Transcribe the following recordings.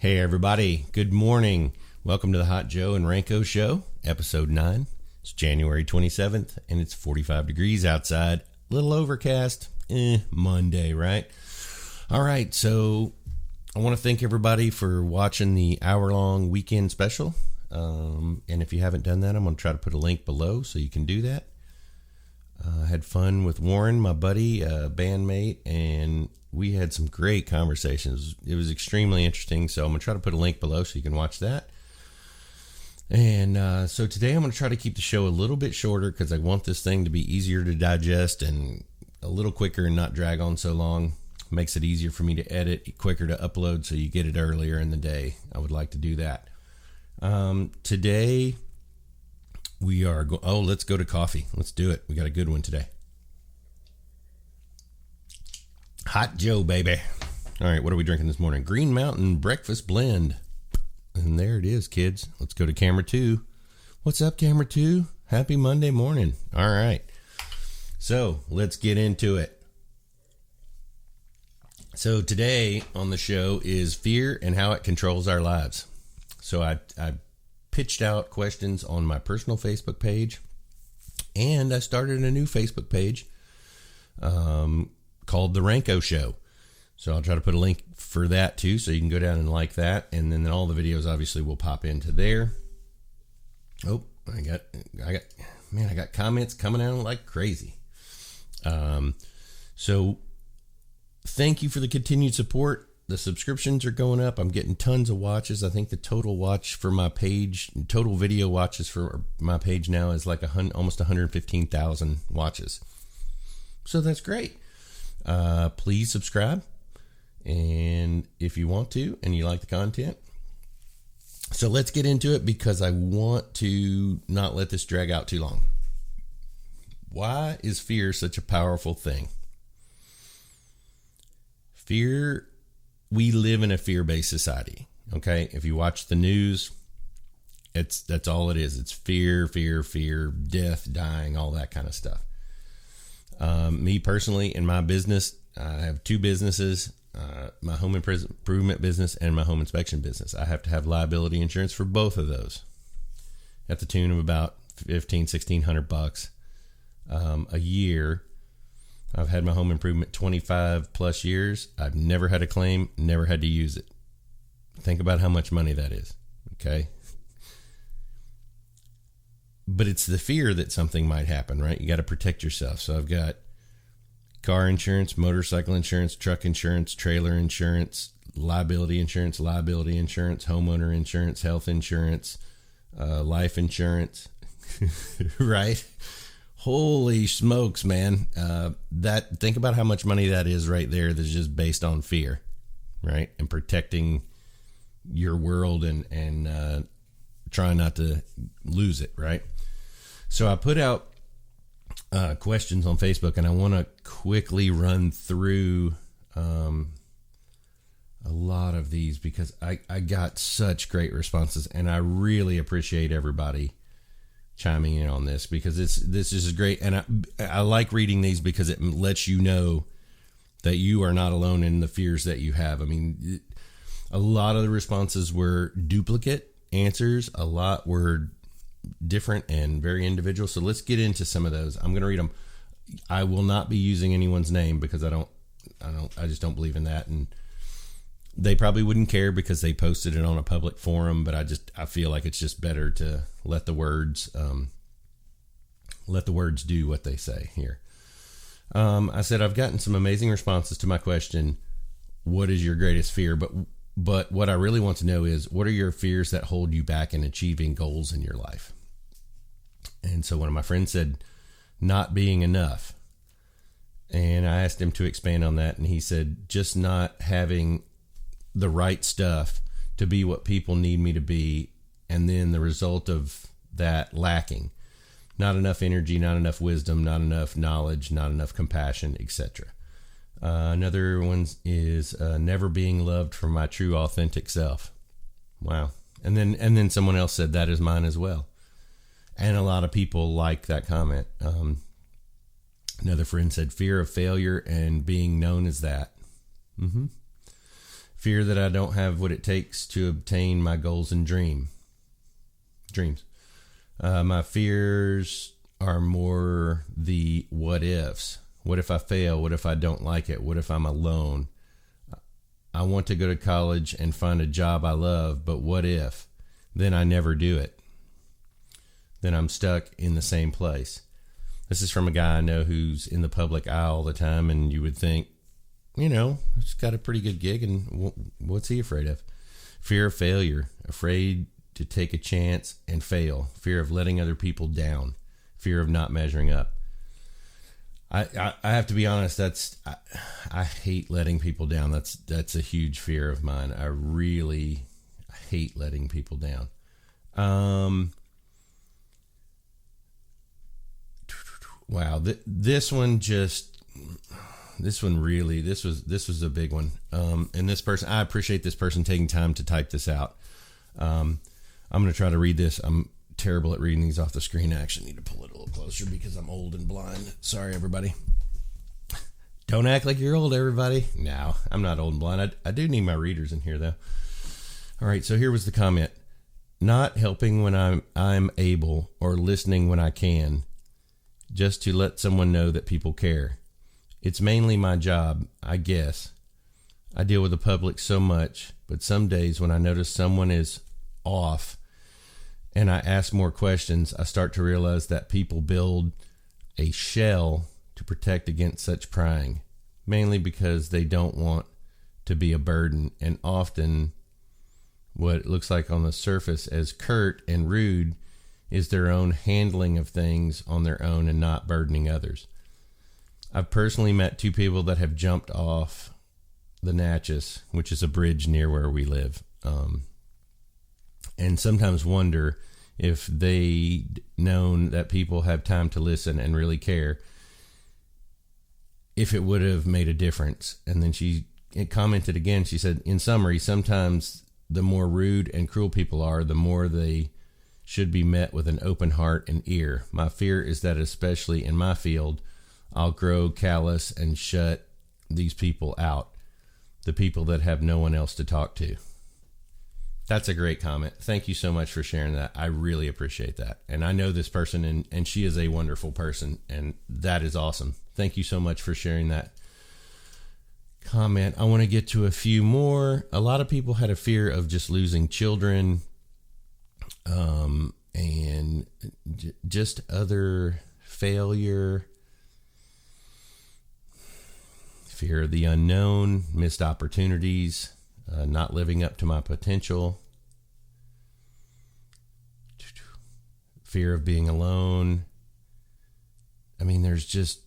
Hey everybody, good morning. Welcome to the Hot Joe and Ranko Show, episode 9. It's January 27th and it's 45 degrees outside. Little overcast, Monday, right? All right, so I want to thank everybody for watching the hour-long weekend special. And if you haven't done that, I'm going to try to put a link below so you can do that. I had fun with Warren, my buddy, bandmate, and we had some great conversations. It was extremely interesting, so I'm going to try to put a link below so you can watch that. And so today I'm going to try to keep the show a little bit shorter because I want this thing to be easier to digest and a little quicker and not drag on so long. Makes it easier for me to edit, quicker to upload so you get it earlier in the day. I would like to do that. Today we are let's go to coffee. Let's do it. We got a good one today. Hot Joe, baby. All right, what are we drinking this morning? Green Mountain Breakfast Blend. And there it is, kids. Let's go to camera 2. What's up, camera 2? Happy Monday morning. All right. So let's get into it. So today on the show is fear and how it controls our lives. So I pitched out questions on my personal Facebook page, and I started a new Facebook page called The Ranko Show. So I'll try to put a link for that too, so you can go down and like that, and then all the videos obviously will pop into there. Oh, I got comments coming out like crazy. So thank you for the continued support. The subscriptions are going up. I'm getting tons of watches. I think the total watch for my page, total video watches for my page now is like almost 115,000 watches. So that's great. Please subscribe, and if you want to and you like the content. So let's get into it because I want to not let this drag out too long. Why is fear such a powerful thing? Fear, we live in a fear-based society. Okay, if you watch the news, that's all it is. It's fear, death, dying, all that kind of stuff. Me personally, in my business, I have 2 businesses, my home improvement business and my home inspection business. I have to have liability insurance for both of those at the tune of about $1,500-$1,600 a year. I've had my home improvement 25 plus years. I've never had a claim, never had to use it. Think about how much money that is. Okay. But it's the fear that something might happen, right? You got to protect yourself. So I've got car insurance, motorcycle insurance, truck insurance, trailer insurance, liability insurance, homeowner insurance, health insurance, life insurance, right? Holy smokes, man. Think about how much money that is right there that's just based on fear, right? And protecting your world and trying not to lose it, right? So I put out questions on Facebook, and I want to quickly run through a lot of these because I got such great responses, and I really appreciate everybody chiming in on this because this is great, and I like reading these because it lets you know that you are not alone in the fears that you have. I mean, a lot of the responses were duplicate answers, a lot were different and very individual. So let's get into some of those. I'm going to read them. I will not be using anyone's name because I just don't believe in that. And they probably wouldn't care because they posted it on a public forum, but I feel like it's just better to let the words do what they say here. I said, I've gotten some amazing responses to my question, what is your greatest fear? But what I really want to know is, what are your fears that hold you back in achieving goals in your life? And so one of my friends said, not being enough. And I asked him to expand on that. And he said, just not having the right stuff to be what people need me to be. And then the result of that lacking, not enough energy, not enough wisdom, not enough knowledge, not enough compassion, etc. Another one is never being loved for my true, authentic self. Wow. And then someone else said that is mine as well. And a lot of people like that comment. Another friend said fear of failure and being known as that. Fear that I don't have what it takes to obtain my goals and dreams. My fears are more the what ifs. What if I fail? What if I don't like it? What if I'm alone? I want to go to college and find a job I love, but what if? Then I never do it. Then I'm stuck in the same place. This is from a guy I know who's in the public eye all the time, and you would think, he's got a pretty good gig, and what's he afraid of? Fear of failure, afraid to take a chance and fail, fear of letting other people down, fear of not measuring up. I have to be honest, I hate letting people down. That's a huge fear of mine. I really hate letting people down. Wow, this was a big one. And this person, I appreciate this person taking time to type this out. I'm going to try to read this. I'm terrible at reading these off the screen. I actually need to pull it a little closer because I'm old and blind. Sorry, everybody. Don't act like you're old, everybody. No, I'm not old and blind. I do need my readers in here, though. All right, so here was the comment. Not helping when I'm able or listening when I can, just to let someone know that people care. It's mainly my job, I guess. I deal with the public so much, but some days when I notice someone is off and I ask more questions, I start to realize that people build a shell to protect against such prying, mainly because they don't want to be a burden, and often what it looks like on the surface as curt and rude is their own handling of things on their own and not burdening others. I've personally met two people that have jumped off the Natchez, which is a bridge near where we live, and sometimes wonder if they'd known that people have time to listen and really care, if it would have made a difference. And then she commented again. She said, in summary, sometimes the more rude and cruel people are, the more they should be met with an open heart and ear. My fear is that, especially in my field, I'll grow callous and shut these people out, the people that have no one else to talk to. That's a great comment. Thank you so much for sharing that. I really appreciate that. And I know this person, and she is a wonderful person, and that is awesome. Thank you so much for sharing that comment. I want to get to a few more. A lot of people had a fear of just losing children, and just other failure, fear of the unknown, missed opportunities, not living up to my potential, fear of being alone. I mean, there's just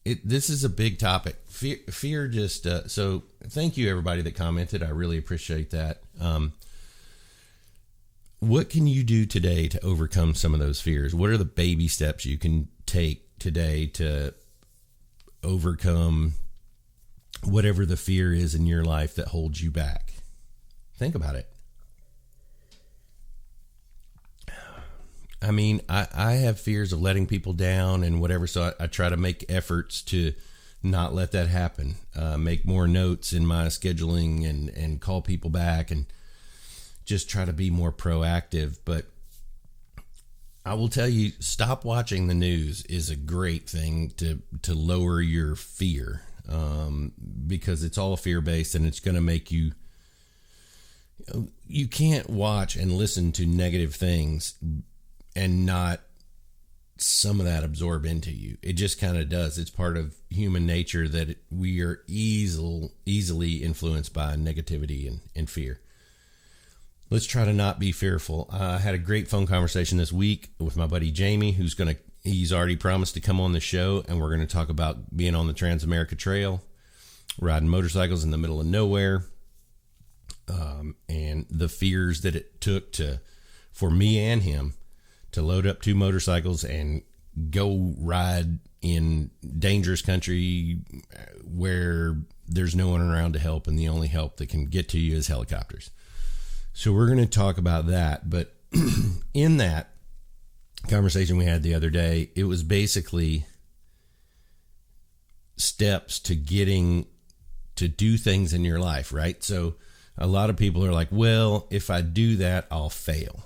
this is a big topic. Fear just so thank you everybody that commented. I really appreciate that. What can you do today to overcome some of those fears? What are the baby steps you can take today to overcome whatever the fear is in your life that holds you back? Think about it. I mean, I have fears of letting people down and whatever, so I try to make efforts to not let that happen. Make more notes in my scheduling and call people back and just try to be more proactive. But I will tell you, stop watching the news is a great thing to lower your fear, because it's all fear-based and it's going to make you can't watch and listen to negative things and not some of that absorb into you. It just kind of does. It's part of human nature that we are easily influenced by negativity and fear. Let's try to not be fearful. I had a great phone conversation this week with my buddy Jamie, he's already promised to come on the show, and we're going to talk about being on the Trans-America Trail, riding motorcycles in the middle of nowhere, and the fears that it took for me and him to load up 2 motorcycles and go ride in dangerous country where there's no one around to help, and the only help that can get to you is helicopters. So we're going to talk about that. But in that conversation we had the other day, it was basically steps to getting to do things in your life, right? So a lot of people are like, well, if I do that, I'll fail.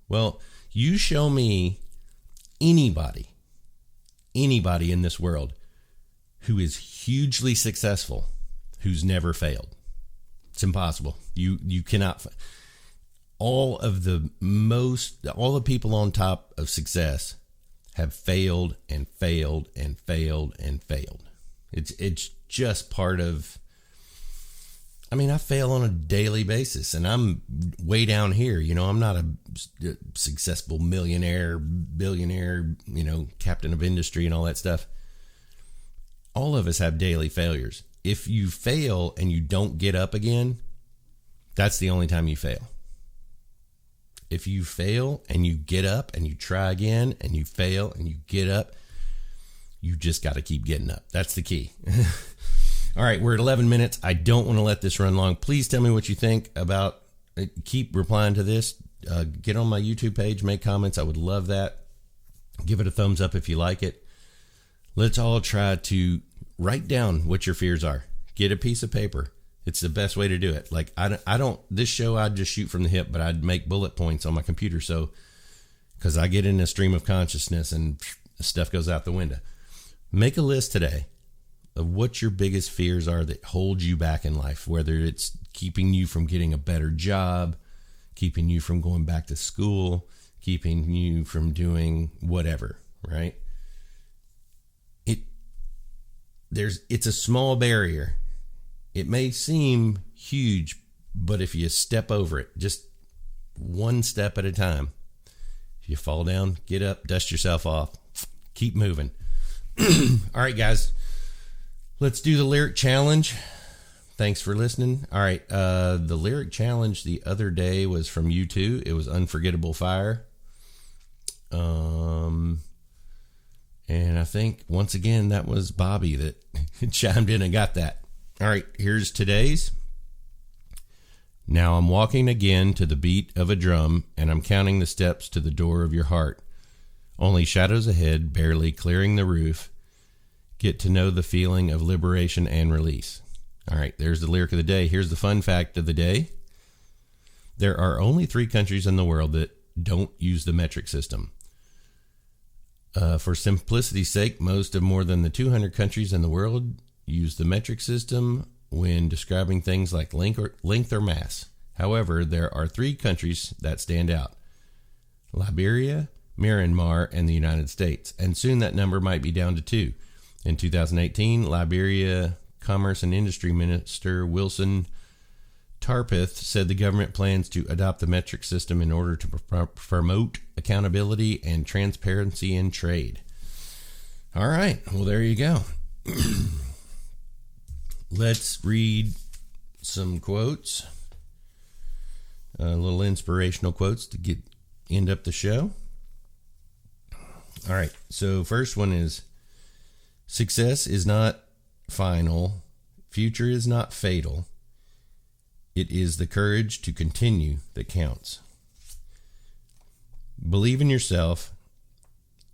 Well, you show me anybody in this world who is hugely successful who's never failed. It's impossible. You cannot. All the people on top of success have failed and failed and failed and failed. It's just part of. I mean, I fail on a daily basis, and I'm way down here. I'm not a successful millionaire, billionaire, captain of industry and all that stuff. All of us have daily failures. If you fail and you don't get up again, that's the only time you fail. If you fail and you get up and you try again and you fail and you get up, you just got to keep getting up. That's the key. All right, we're at 11 minutes. I don't want to let this run long. Please tell me what you think about it. Keep replying to this. Get on my YouTube page, make comments. I would love that. Give it a thumbs up if you like it. Let's all try to write down what your fears are. Get a piece of paper. It's the best way to do it. Like I don't, this show, I'd just shoot from the hip, but I'd make bullet points on my computer. So, cause I get in a stream of consciousness and stuff goes out the window. Make a list today of what your biggest fears are that hold you back in life, whether it's keeping you from getting a better job, keeping you from going back to school, keeping you from doing whatever, right? It's a small barrier. It may seem huge, but if you step over it, just one step at a time, if you fall down, get up, dust yourself off, keep moving. All right, guys, let's do the lyric challenge. Thanks for listening. All right, the lyric challenge the other day was from U2. It was Unforgettable Fire. And I think, once again, that was Bobby that chimed in and got that. All right, here's today's. Now I'm walking again to the beat of a drum, and I'm counting the steps to the door of your heart. Only shadows ahead, barely clearing the roof. Get to know the feeling of liberation and release. All right, there's the lyric of the day. Here's the fun fact of the day. There are only 3 countries in the world that don't use the metric system. For simplicity's sake, most of more than the 200 countries in the world use the metric system when describing things like length or mass. However, there are 3 countries that stand out: Liberia, Myanmar, and the United States. And soon that number might be down to 2. In 2018, Liberia Commerce and Industry Minister Wilson Tarpith said the government plans to adopt the metric system in order to promote accountability and transparency in trade. All right, well, there you go. Let's read some quotes, little inspirational quotes to end up the show. All right, so first one is, success is not final, future is not fatal. It is the courage to continue that counts. Believe in yourself.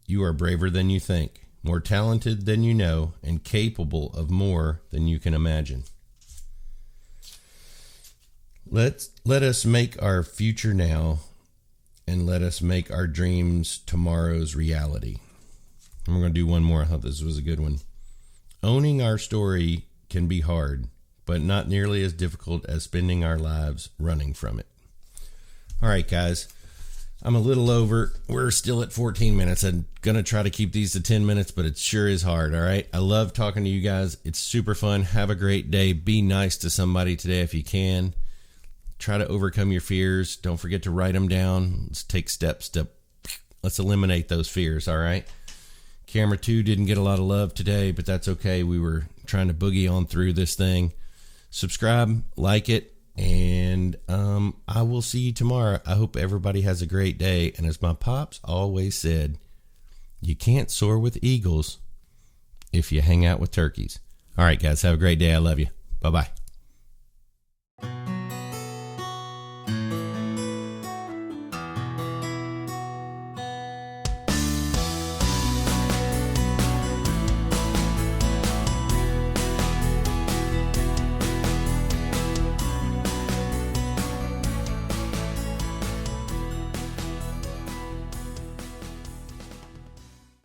You are braver than you think, more talented than you know, and capable of more than you can imagine. Let us make our future now, and let us make our dreams tomorrow's reality. And we're going to do one more. I thought this was a good one. Owning our story can be hard, but not nearly as difficult as spending our lives running from it. All right, guys. I'm a little over. We're still at 14 minutes. I'm going to try to keep these to 10 minutes, but it sure is hard, all right? I love talking to you guys. It's super fun. Have a great day. Be nice to somebody today if you can. Try to overcome your fears. Don't forget to write them down. Let's take steps to let's eliminate those fears, all right? Camera 2 didn't get a lot of love today, but that's okay. We were trying to boogie on through this thing. Subscribe, like it, and I will see you tomorrow. I hope everybody has a great day. And as my pops always said, you can't soar with eagles if you hang out with turkeys. All right, guys, have a great day. I love you. Bye-bye.